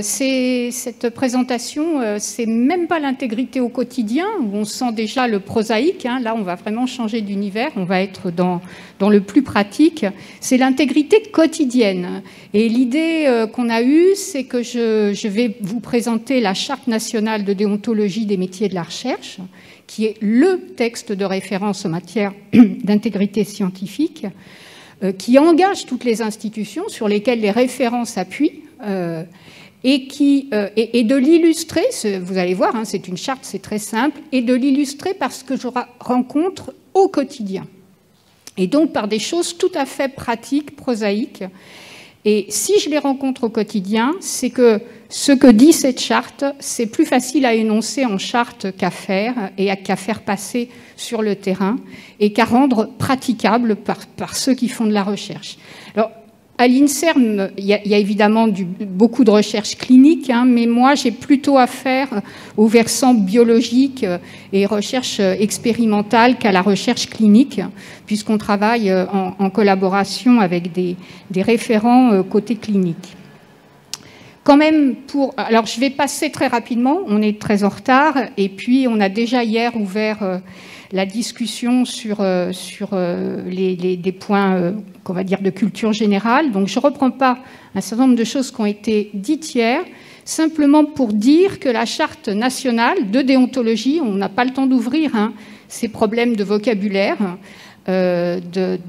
Cette présentation, c'est même pas l'intégrité au quotidien, où on sent déjà le prosaïque. Hein. Là, on va vraiment changer d'univers, on va être dans le plus pratique. C'est l'intégrité quotidienne. Et l'idée qu'on a eue, c'est que je vais vous présenter la Charte nationale de déontologie des métiers de la recherche, qui est le texte de référence en matière d'intégrité scientifique, qui engage toutes les institutions sur lesquelles les référents s'appuient, et de l'illustrer, vous allez voir, hein, c'est une charte, c'est très simple, et de l'illustrer par ce que je rencontre au quotidien. Et donc par des choses tout à fait pratiques, prosaïques. Et si je les rencontre au quotidien, c'est que ce que dit cette charte, c'est plus facile à énoncer en charte qu'à faire, et qu'à faire passer sur le terrain, et qu'à rendre praticable par ceux qui font de la recherche. Alors, à l'INSERM, il y a évidemment beaucoup de recherche clinique, hein, mais moi, j'ai plutôt affaire au versant biologique et recherche expérimentale qu'à la recherche clinique, puisqu'on travaille en collaboration avec des référents côté clinique. Quand même, alors je vais passer très rapidement, on est très en retard, et puis on a déjà hier ouvert la discussion sur des points qu'on va dire de culture générale. Donc je ne reprends pas un certain nombre de choses qui ont été dites hier, simplement pour dire que la Charte nationale de déontologie, on n'a pas le temps d'ouvrir ces problèmes de vocabulaire, des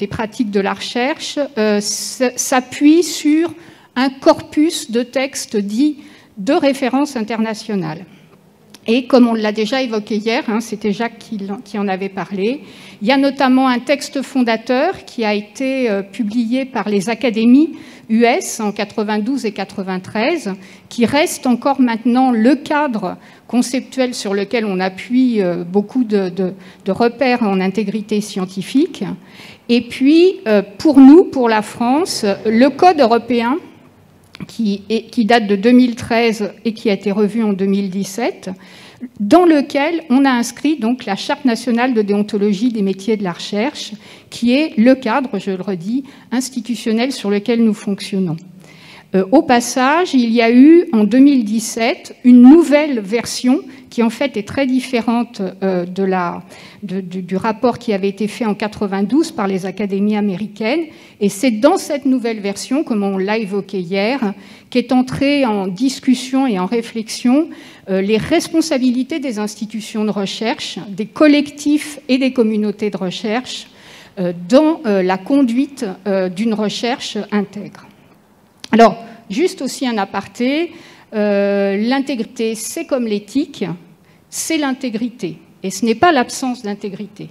pratiques de la recherche, s'appuie sur un corpus de textes dits de référence internationale. Et comme on l'a déjà évoqué hier, c'était Jacques qui en avait parlé, il y a notamment un texte fondateur qui a été publié par les académies US en 92 et 93, qui reste encore maintenant le cadre conceptuel sur lequel on appuie beaucoup de repères en intégrité scientifique. Et puis, pour nous, pour la France, le Code européen, qui date de 2013 et qui a été revu en 2017, dans lequel on a inscrit donc la Charte nationale de déontologie des métiers de la recherche, qui est le cadre, je le redis, institutionnel sur lequel nous fonctionnons. Au passage, il y a eu en 2017 une nouvelle version qui en fait est très différente du rapport qui avait été fait en 92 par les académies américaines. Et c'est dans cette nouvelle version, comme on l'a évoqué hier, qu'est entrée en discussion et en réflexion les responsabilités des institutions de recherche, des collectifs et des communautés de recherche dans la conduite d'une recherche intègre. Alors, juste aussi un aparté, l'intégrité, c'est comme l'éthique, c'est l'intégrité, et ce n'est pas l'absence d'intégrité.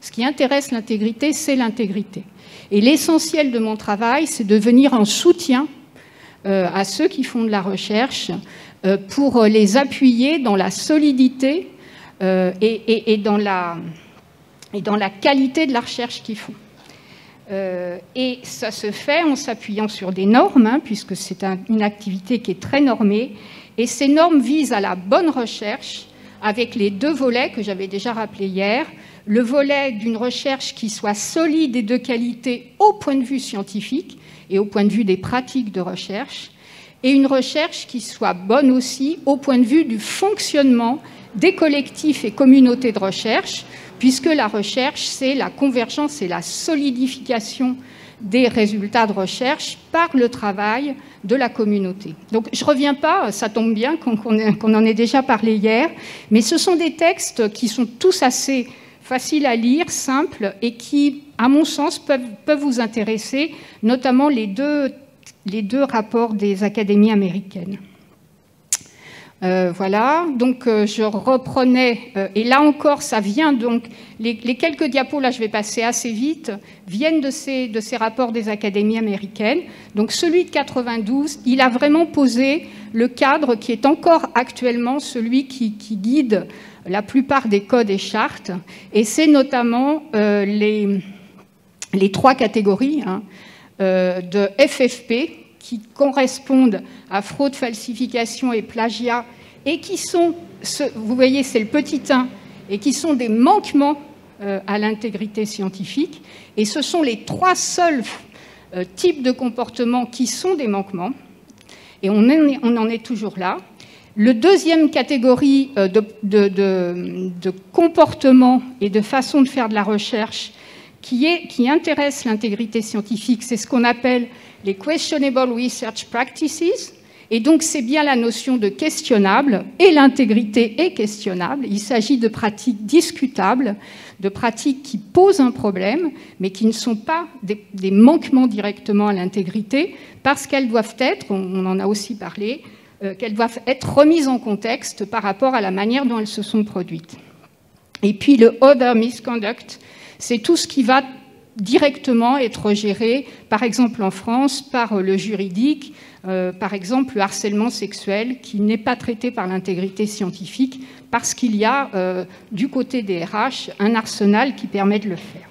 Ce qui intéresse l'intégrité, c'est l'intégrité. Et l'essentiel de mon travail, c'est de venir en soutien à ceux qui font de la recherche pour les appuyer dans la solidité et dans la qualité de la recherche qu'ils font. Et ça se fait en s'appuyant sur des normes, puisque c'est une activité qui est très normée, et ces normes visent à la bonne recherche avec les deux volets que j'avais déjà rappelés hier, le volet d'une recherche qui soit solide et de qualité au point de vue scientifique et au point de vue des pratiques de recherche, et une recherche qui soit bonne aussi au point de vue du fonctionnement des collectifs et communautés de recherche, puisque la recherche, c'est la convergence et la solidification des résultats de recherche par le travail de la communauté. Donc je ne reviens pas, ça tombe bien qu'on en ait déjà parlé hier, mais ce sont des textes qui sont tous assez faciles à lire, simples, et qui, à mon sens, peuvent vous intéresser, notamment les deux rapports des académies américaines. Voilà, donc je reprenais, et là encore, ça vient donc, les quelques diapos, là je vais passer assez vite, viennent de ces rapports des académies américaines. Donc celui de 92, il a vraiment posé le cadre qui est encore actuellement celui qui guide la plupart des codes et chartes, et c'est notamment les trois catégories de FFP, qui correspondent à fraude, falsification et plagiat, et qui sont, vous voyez, c'est le petit 1, et qui sont des manquements à l'intégrité scientifique. Et ce sont les trois seuls types de comportements qui sont des manquements. Et on en est toujours là. Le deuxième catégorie de comportement et de façon de faire de la recherche qui intéresse l'intégrité scientifique, c'est ce qu'on appelle les questionable research practices. Et donc, c'est bien la notion de questionnable, et l'intégrité est questionnable. Il s'agit de pratiques discutables, de pratiques qui posent un problème, mais qui ne sont pas des manquements directement à l'intégrité, parce qu'elles doivent être, on en a aussi parlé, qu'elles doivent être remises en contexte par rapport à la manière dont elles se sont produites. Et puis, le other misconduct, c'est tout ce qui va directement être géré, par exemple en France, par le juridique, par exemple le harcèlement sexuel qui n'est pas traité par l'intégrité scientifique parce qu'il y a du côté des RH un arsenal qui permet de le faire.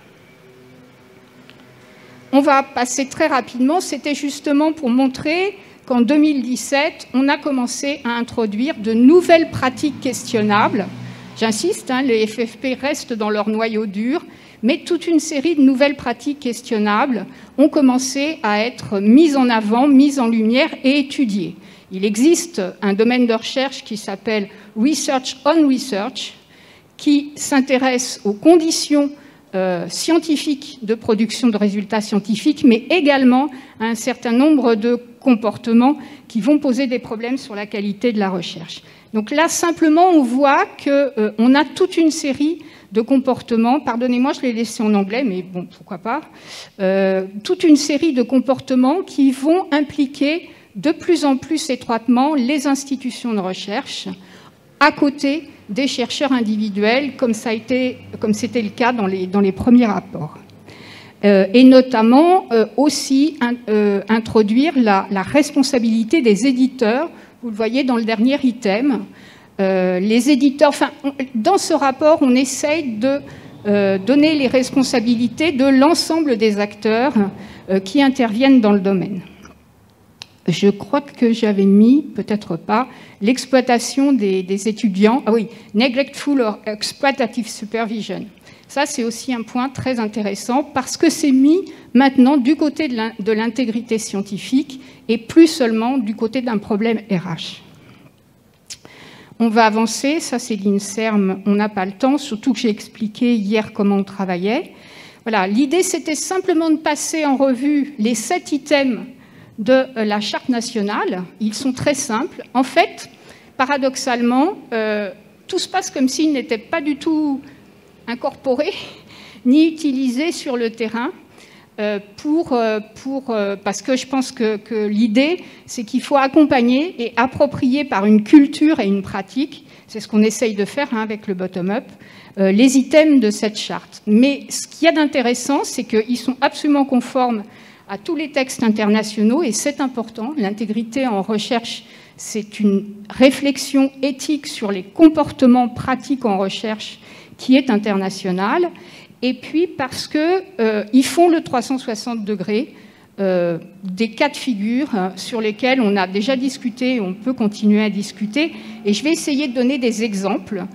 On va passer très rapidement, c'était justement pour montrer qu'en 2017, on a commencé à introduire de nouvelles pratiques questionnables. J'insiste, les FFP restent dans leur noyau dur, mais toute une série de nouvelles pratiques questionnables ont commencé à être mises en avant, mises en lumière et étudiées. Il existe un domaine de recherche qui s'appelle Research on Research, qui s'intéresse aux conditions scientifiques de production de résultats scientifiques, mais également à un certain nombre de comportements qui vont poser des problèmes sur la qualité de la recherche. Donc là, simplement, on voit qu'on a toute une série de comportements, pardonnez-moi, je l'ai laissé en anglais, mais bon, pourquoi pas, toute une série de comportements qui vont impliquer de plus en plus étroitement les institutions de recherche à côté des chercheurs individuels, comme c'était le cas dans les premiers rapports. Et notamment aussi introduire la responsabilité des éditeurs. Vous le voyez dans le dernier item. Les éditeurs, dans ce rapport, on essaye de donner les responsabilités de l'ensemble des acteurs qui interviennent dans le domaine. Je crois que j'avais mis, peut-être pas, l'exploitation des étudiants. Ah oui, neglectful or exploitative supervision. Ça, c'est aussi un point très intéressant parce que c'est mis maintenant du côté de l'intégrité scientifique et plus seulement du côté d'un problème RH. On va avancer, ça c'est l'INSERM, on n'a pas le temps, surtout que j'ai expliqué hier comment on travaillait. Voilà, l'idée c'était simplement de passer en revue les 7 items de la charte nationale. Ils sont très simples. En fait, paradoxalement, tout se passe comme s'ils n'étaient pas du tout incorporés ni utilisés sur le terrain. Parce que je pense que l'idée, c'est qu'il faut accompagner et approprier par une culture et une pratique, c'est ce qu'on essaye de faire avec le bottom-up, les items de cette charte. Mais ce qu'il y a d'intéressant, c'est qu'ils sont absolument conformes à tous les textes internationaux, et c'est important. L'intégrité en recherche, c'est une réflexion éthique sur les comportements pratiques en recherche qui est internationale. Et puis parce qu'ils font le 360 degrés des cas de figure sur lesquels on a déjà discuté et on peut continuer à discuter. Et je vais essayer de donner des exemples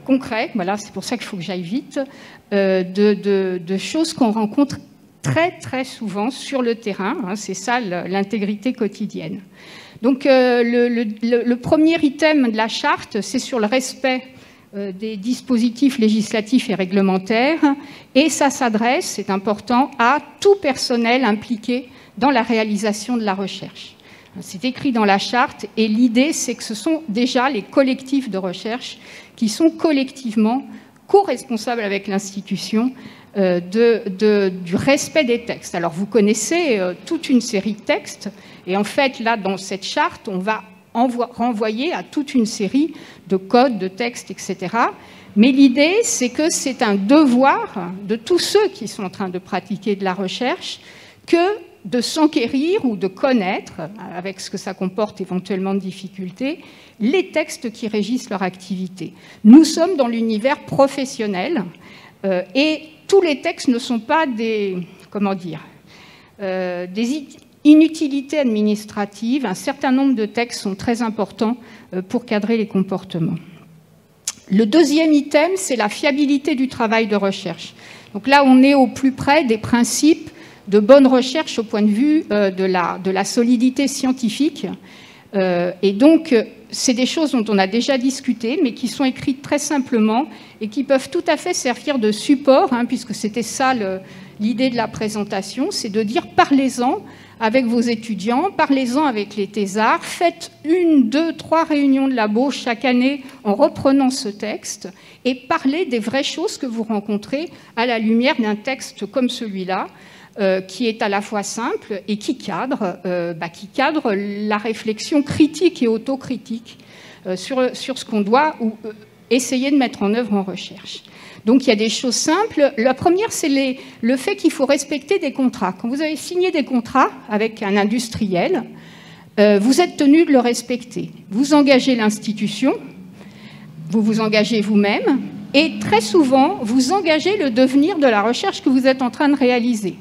concrets, voilà, c'est pour ça qu'il faut que j'aille vite, de choses qu'on rencontre très très souvent sur le terrain. C'est ça l'intégrité quotidienne. Donc le premier item de la charte, c'est sur le respect des dispositifs législatifs et réglementaires, et ça s'adresse, c'est important, à tout personnel impliqué dans la réalisation de la recherche. C'est écrit dans la charte, et l'idée, c'est que ce sont déjà les collectifs de recherche qui sont collectivement co-responsables avec l'institution du respect des textes. Alors, vous connaissez toute une série de textes, et en fait, là, dans cette charte, on va renvoyer à toute une série de codes, de textes, etc. Mais l'idée, c'est que c'est un devoir de tous ceux qui sont en train de pratiquer de la recherche que de s'enquérir ou de connaître, avec ce que ça comporte éventuellement de difficultés, les textes qui régissent leur activité. Nous sommes dans l'univers professionnel et tous les textes ne sont pas des inutilités administratives. Un certain nombre de textes sont très importants pour cadrer les comportements. Le deuxième item, c'est la fiabilité du travail de recherche. Donc là, on est au plus près des principes de bonne recherche au point de vue de la solidité scientifique. Et donc, c'est des choses dont on a déjà discuté, mais qui sont écrites très simplement et qui peuvent tout à fait servir de support, hein, puisque c'était ça l'idée de la présentation, c'est de dire parlez-en avec vos étudiants, parlez-en avec les thésards, faites 1, 2, 3 réunions de labo chaque année en reprenant ce texte et parlez des vraies choses que vous rencontrez à la lumière d'un texte comme celui-là, qui est à la fois simple et qui cadre la réflexion critique et autocritique sur ce qu'on doit essayer de mettre en œuvre en recherche. Donc il y a des choses simples. La première, c'est le fait qu'il faut respecter des contrats. Quand vous avez signé des contrats avec un industriel, vous êtes tenu de le respecter. Vous engagez l'institution, vous vous engagez vous-même, et très souvent, vous engagez le devenir de la recherche que vous êtes en train de réaliser.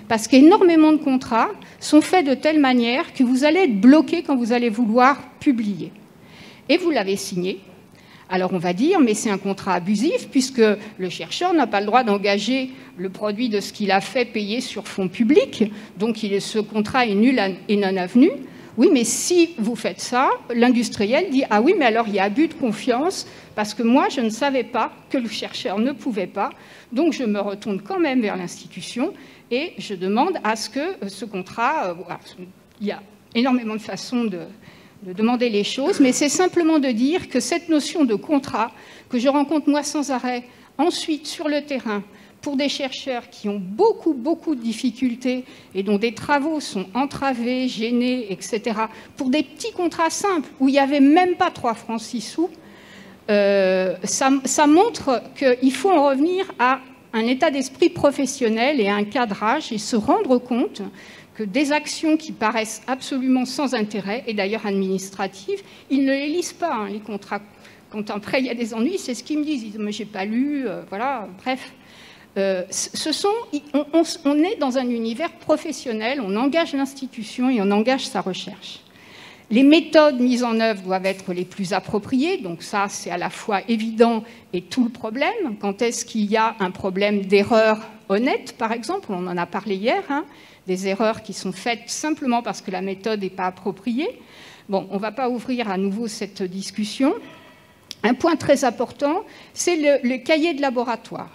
Parce qu'énormément de contrats sont faits de telle manière que vous allez être bloqué quand vous allez vouloir publier. Et vous l'avez signé. Alors on va dire, mais c'est un contrat abusif puisque le chercheur n'a pas le droit d'engager le produit de ce qu'il a fait payer sur fonds publics, donc ce contrat est nul et non avenu. Oui, mais si vous faites ça, l'industriel dit « Ah oui, mais alors il y a abus de confiance parce que moi, je ne savais pas que le chercheur ne pouvait pas, donc je me retourne quand même vers l'institution et je demande à ce que ce contrat... il y a énormément de façons de demander les choses, mais c'est simplement de dire que cette notion de contrat, que je rencontre moi sans arrêt, ensuite sur le terrain, pour des chercheurs qui ont beaucoup de difficultés et dont des travaux sont entravés, gênés, etc., pour des petits contrats simples, où il n'y avait même pas 3 francs 6 sous, ça montre qu'il faut en revenir à un état d'esprit professionnel et à un cadrage et se rendre compte que des actions qui paraissent absolument sans intérêt, et d'ailleurs administratives, ils ne les lisent pas, hein, les contrats. Quand après il y a des ennuis, c'est ce qu'ils me disent. Ils disent « mais j'ai pas lu », voilà, bref. On est dans un univers professionnel, on engage l'institution et on engage sa recherche. Les méthodes mises en œuvre doivent être les plus appropriées, donc ça c'est à la fois évident et tout le problème. Quand est-ce qu'il y a un problème d'erreur honnête, par exemple, on en a parlé hier, hein, des erreurs qui sont faites simplement parce que la méthode n'est pas appropriée. Bon, on ne va pas ouvrir à nouveau cette discussion. Un point très important, c'est le cahier de laboratoire.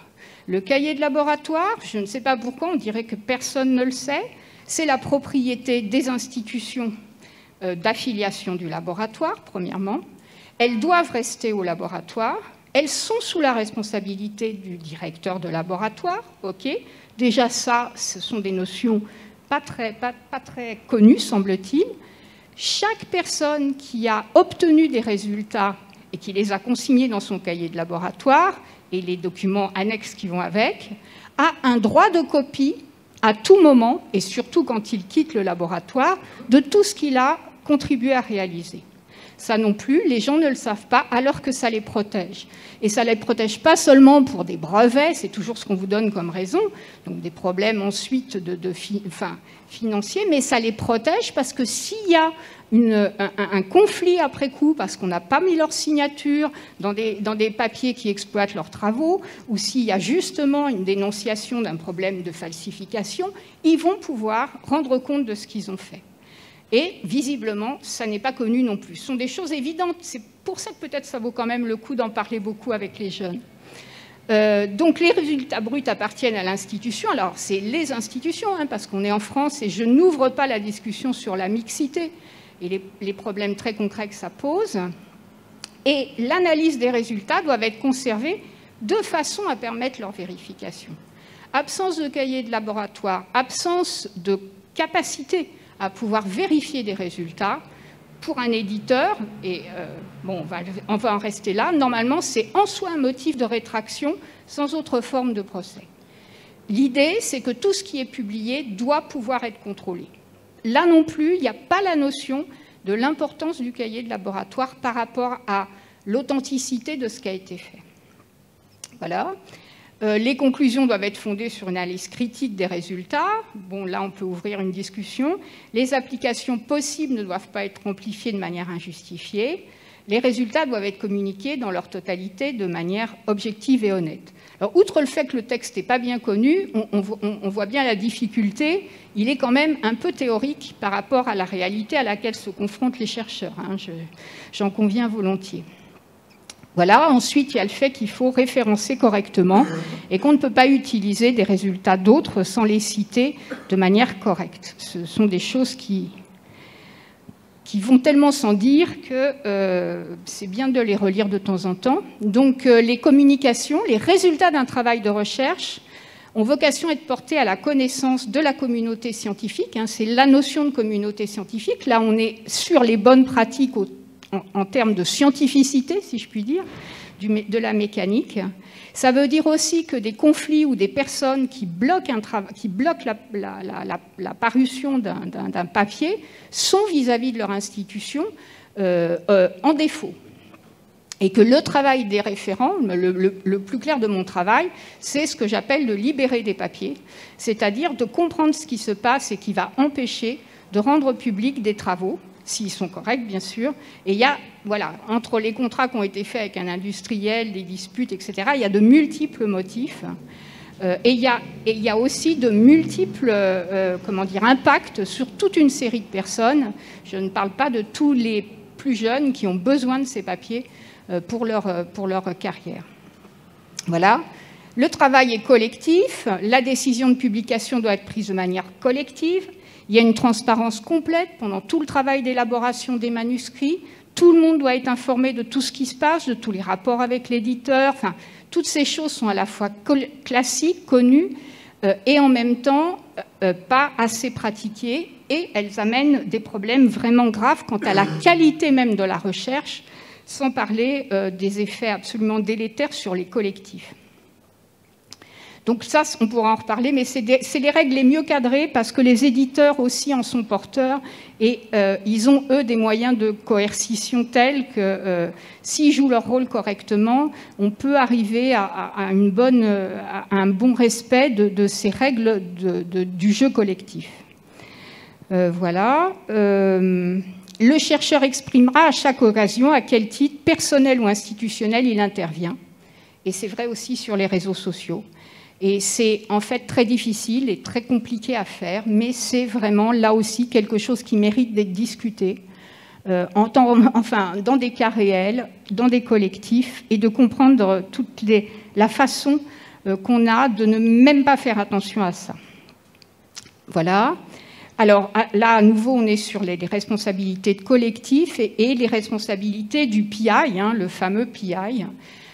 Le cahier de laboratoire, je ne sais pas pourquoi, on dirait que personne ne le sait, c'est la propriété des institutions d'affiliation du laboratoire, premièrement. Elles doivent rester au laboratoire. Elles sont sous la responsabilité du directeur de laboratoire. Ok. Déjà ça, ce sont des notions pas très connues, semble-t-il. Chaque personne qui a obtenu des résultats et qui les a consignés dans son cahier de laboratoire et les documents annexes qui vont avec, a un droit de copie à tout moment, et surtout quand il quitte le laboratoire, de tout ce qu'il a contribué à réaliser. Ça non plus, les gens ne le savent pas, alors que ça les protège. Et ça ne les protège pas seulement pour des brevets, c'est toujours ce qu'on vous donne comme raison, donc des problèmes ensuite financiers, mais ça les protège parce que s'il y a un conflit après coup, parce qu'on n'a pas mis leur signature dans des papiers qui exploitent leurs travaux, ou s'il y a justement une dénonciation d'un problème de falsification, ils vont pouvoir rendre compte de ce qu'ils ont fait. Et visiblement, ça n'est pas connu non plus. Ce sont des choses évidentes. C'est pour ça que peut-être ça vaut quand même le coup d'en parler beaucoup avec les jeunes. Donc les résultats bruts appartiennent à l'institution. Alors c'est les institutions, hein, parce qu'on est en France et je n'ouvre pas la discussion sur la mixité et les problèmes très concrets que ça pose. Et l'analyse des résultats doit être conservée de façon à permettre leur vérification. Absence de cahier de laboratoire, absence de capacité à pouvoir vérifier des résultats, pour un éditeur, et bon, on va en rester là, normalement c'est en soi un motif de rétraction sans autre forme de procès. L'idée, c'est que tout ce qui est publié doit pouvoir être contrôlé. Là non plus, il n'y a pas la notion de l'importance du cahier de laboratoire par rapport à l'authenticité de ce qui a été fait. Voilà. Les conclusions doivent être fondées sur une analyse critique des résultats. Bon, là, on peut ouvrir une discussion. Les applications possibles ne doivent pas être amplifiées de manière injustifiée. Les résultats doivent être communiqués dans leur totalité de manière objective et honnête. Alors, outre le fait que le texte n'est pas bien connu, on voit bien la difficulté. Il est quand même un peu théorique par rapport à la réalité à laquelle se confrontent les chercheurs. J'en conviens volontiers. Voilà. Ensuite, il y a le fait qu'il faut référencer correctement et qu'on ne peut pas utiliser des résultats d'autres sans les citer de manière correcte. Ce sont des choses qui vont tellement sans dire que c'est bien de les relire de temps en temps. Donc, les communications, les résultats d'un travail de recherche ont vocation à être portés à la connaissance de la communauté scientifique. C'est la notion de communauté scientifique. Là, on est sur les bonnes pratiques en termes de scientificité, si je puis dire, de la mécanique. Ça veut dire aussi que des conflits ou des personnes qui bloquent la parution d'un papier sont vis-à-vis de leur institution en défaut. Et que le travail des référents, le plus clair de mon travail, c'est ce que j'appelle le libérer des papiers, c'est-à-dire de comprendre ce qui se passe et qui va empêcher de rendre public des travaux, s'ils sont corrects, bien sûr. Et il y a, voilà, entre les contrats qui ont été faits avec un industriel, des disputes, etc., il y a de multiples motifs. Et il y a aussi de multiples impacts sur toute une série de personnes. Je ne parle pas de tous les plus jeunes qui ont besoin de ces papiers pour leur carrière. Voilà. Le travail est collectif. La décision de publication doit être prise de manière collective. Il y a une transparence complète pendant tout le travail d'élaboration des manuscrits. Tout le monde doit être informé de tout ce qui se passe, de tous les rapports avec l'éditeur. Enfin, toutes ces choses sont à la fois classiques, connues, et en même temps pas assez pratiquées. Et elles amènent des problèmes vraiment graves quant à la qualité même de la recherche, sans parler des effets absolument délétères sur les collectifs. Donc ça, on pourra en reparler, mais c'est les règles les mieux cadrées parce que les éditeurs aussi en sont porteurs et ils ont, eux, des moyens de coercition tels que s'ils jouent leur rôle correctement, on peut arriver à un bon respect de ces règles du jeu collectif. Voilà. Le chercheur exprimera à chaque occasion à quel titre, personnel ou institutionnel, il intervient. Et c'est vrai aussi sur les réseaux sociaux. Et c'est en fait très difficile et très compliqué à faire, mais c'est vraiment là aussi quelque chose qui mérite d'être discuté dans des cas réels, dans des collectifs, et de comprendre la façon qu'on a de ne même pas faire attention à ça. Voilà. Alors là, à nouveau, on est sur les responsabilités de collectif et les responsabilités du PI, le fameux PI.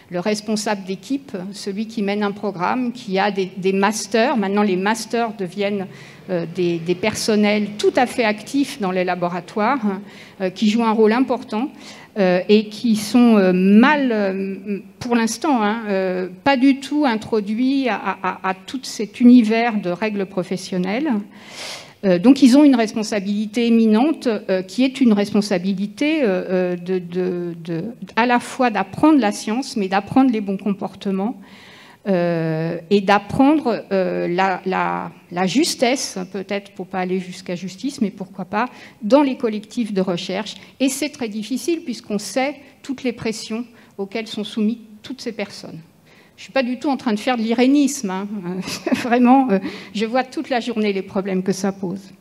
Le responsable d'équipe, celui qui mène un programme, qui a des masters. Maintenant, les masters deviennent des personnels tout à fait actifs dans les laboratoires, qui jouent un rôle important et qui sont pour l'instant, pas du tout introduits à tout cet univers de règles professionnelles. Donc, ils ont une responsabilité éminente qui est une responsabilité à la fois d'apprendre la science, mais d'apprendre les bons comportements et d'apprendre la justesse, peut-être pour ne pas aller jusqu'à justice, mais pourquoi pas, dans les collectifs de recherche. Et c'est très difficile puisqu'on sait toutes les pressions auxquelles sont soumises toutes ces personnes. Je ne suis pas du tout en train de faire de l'irénisme. Vraiment, je vois toute la journée les problèmes que ça pose.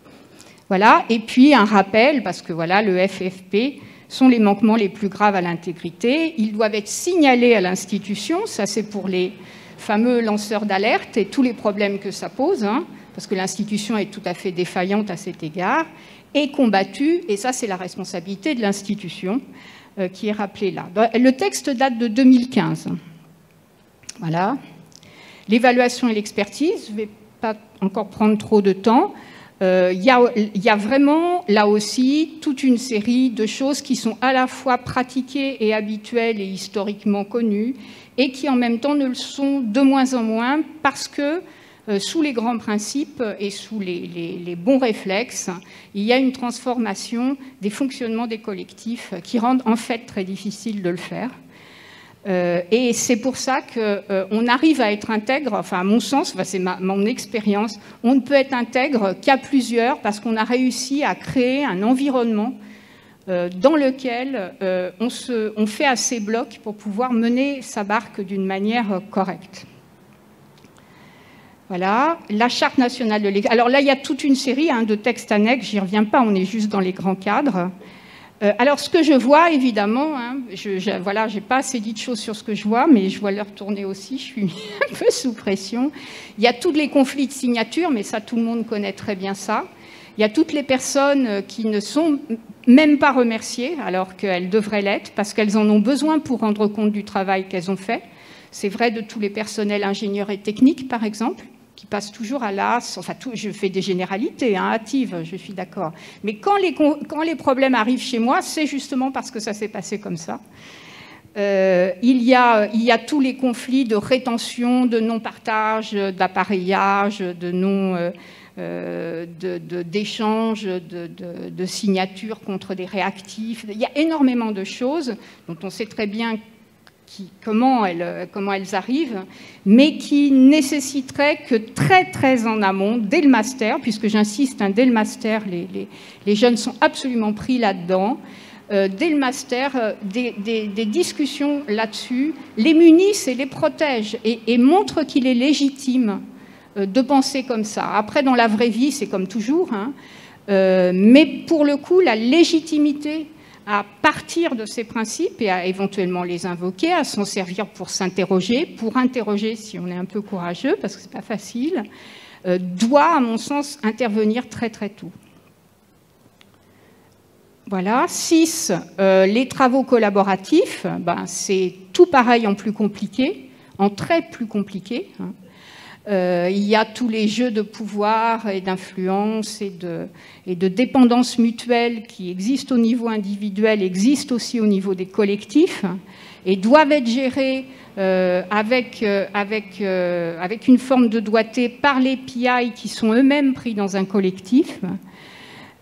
Voilà. Et puis, un rappel, parce que voilà, le FFP sont les manquements les plus graves à l'intégrité. Ils doivent être signalés à l'institution. Ça, c'est pour les fameux lanceurs d'alerte et tous les problèmes que ça pose, parce que l'institution est tout à fait défaillante à cet égard, et combattue. Et ça, c'est la responsabilité de l'institution qui est rappelée là. Le texte date de 2015. Voilà. L'évaluation et l'expertise, je ne vais pas encore prendre trop de temps. Il y a vraiment, là aussi, toute une série de choses qui sont à la fois pratiquées et habituelles et historiquement connues, et qui en même temps ne le sont de moins en moins parce que, sous les grands principes et sous les bons réflexes, il y a une transformation des fonctionnements des collectifs qui rendent en fait très difficile de le faire. Et c'est pour ça qu'on arrive à être intègre, enfin à mon sens, enfin, c'est mon expérience, on ne peut être intègre qu'à plusieurs parce qu'on a réussi à créer un environnement dans lequel on fait assez bloc pour pouvoir mener sa barque d'une manière correcte. Voilà, la Charte nationale de l'école. Alors là, il y a toute une série de textes annexes, j'y reviens pas, on est juste dans les grands cadres. Alors, ce que je vois, évidemment, voilà, j'ai pas assez dit de choses sur ce que je vois, mais je vois l'heure tourner aussi, je suis un peu sous pression. Il y a tous les conflits de signatures, mais ça, tout le monde connaît très bien ça. Il y a toutes les personnes qui ne sont même pas remerciées, alors qu'elles devraient l'être, parce qu'elles en ont besoin pour rendre compte du travail qu'elles ont fait. C'est vrai de tous les personnels ingénieurs et techniques, par exemple, qui passent toujours à l'as, enfin, je fais des généralités, hâtives, je suis d'accord. Mais quand les problèmes arrivent chez moi, c'est justement parce que ça s'est passé comme ça. Il y a tous les conflits de rétention, de non-partage, d'appareillage, d'échange, de signatures contre des réactifs. Il y a énormément de choses dont on sait très bien comment elles arrivent, mais qui nécessiteraient que très très en amont, dès le master, puisque j'insiste, dès le master, les jeunes sont absolument pris là-dedans, dès le master, des discussions là-dessus, les munissent et les protègent et montrent qu'il est légitime de penser comme ça. Après, dans la vraie vie, c'est comme toujours, mais pour le coup, la légitimité à partir de ces principes et à éventuellement les invoquer, à s'en servir pour s'interroger, pour interroger si on est un peu courageux, parce que ce n'est pas facile, doit, à mon sens, intervenir très très tôt. Voilà. 6, les travaux collaboratifs, c'est tout pareil en plus compliqué, en très plus compliqué. Il y a tous les jeux de pouvoir et d'influence et de dépendance mutuelle qui existent au niveau individuel, existent aussi au niveau des collectifs et doivent être gérés avec une forme de doigté par les PI qui sont eux-mêmes pris dans un collectif.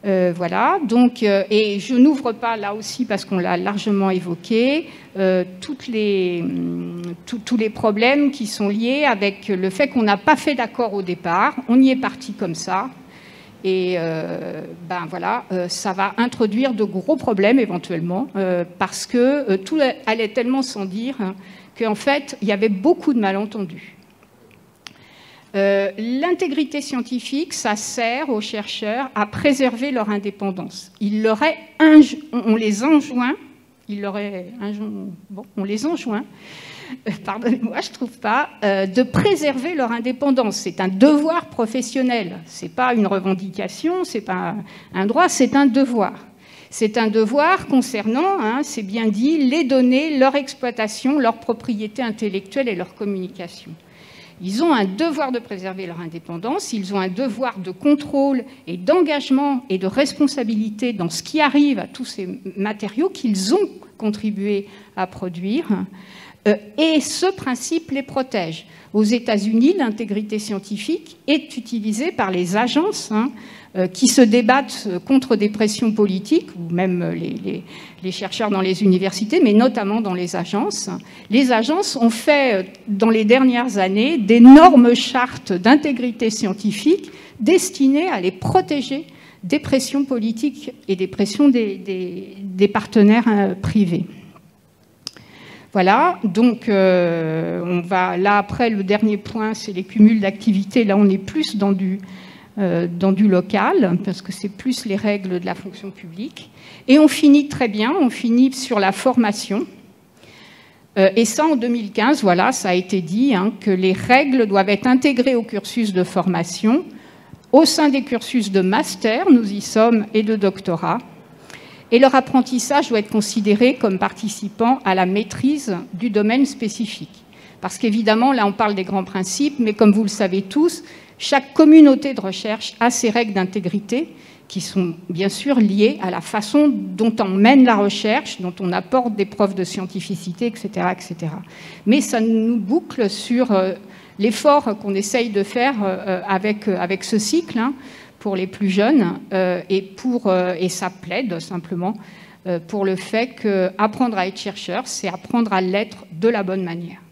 Voilà, donc, et je n'ouvre pas là aussi parce qu'on l'a largement évoqué, tous les problèmes qui sont liés avec le fait qu'on n'a pas fait d'accord au départ, on y est parti comme ça, et voilà, ça va introduire de gros problèmes éventuellement, parce que tout allait tellement sans dire qu'en fait, il y avait beaucoup de malentendus. L'intégrité scientifique, ça sert aux chercheurs à préserver leur indépendance. On les enjoint, pardonnez-moi, je ne trouve pas, de préserver leur indépendance. C'est un devoir professionnel, ce n'est pas une revendication, ce n'est pas un droit, c'est un devoir. C'est un devoir concernant, c'est bien dit, les données, leur exploitation, leur propriété intellectuelle et leur communication. Ils ont un devoir de préserver leur indépendance, ils ont un devoir de contrôle et d'engagement et de responsabilité dans ce qui arrive à tous ces matériaux qu'ils ont contribué à produire. Et ce principe les protège. Aux États-Unis, l'intégrité scientifique est utilisée par les agences qui se débattent contre des pressions politiques, ou même les chercheurs dans les universités, mais notamment dans les agences. Les agences ont fait, dans les dernières années, d'énormes chartes d'intégrité scientifique destinées à les protéger des pressions politiques et des pressions des partenaires privés. Voilà, donc on va, là après le dernier point, c'est les cumuls d'activités. Là on est plus dans du local, parce que c'est plus les règles de la fonction publique. Et on finit très bien, on finit sur la formation. Et ça, en 2015, voilà, ça a été dit, que les règles doivent être intégrées au cursus de formation, au sein des cursus de master, nous y sommes, et de doctorat. Et leur apprentissage doit être considéré comme participant à la maîtrise du domaine spécifique. Parce qu'évidemment, là, on parle des grands principes, mais comme vous le savez tous, chaque communauté de recherche a ses règles d'intégrité qui sont bien sûr liées à la façon dont on mène la recherche, dont on apporte des preuves de scientificité, etc. etc. Mais ça nous boucle sur l'effort qu'on essaye de faire avec ce cycle, pour les plus jeunes, et ça plaide simplement pour le fait qu'apprendre à être chercheur, c'est apprendre à l'être de la bonne manière.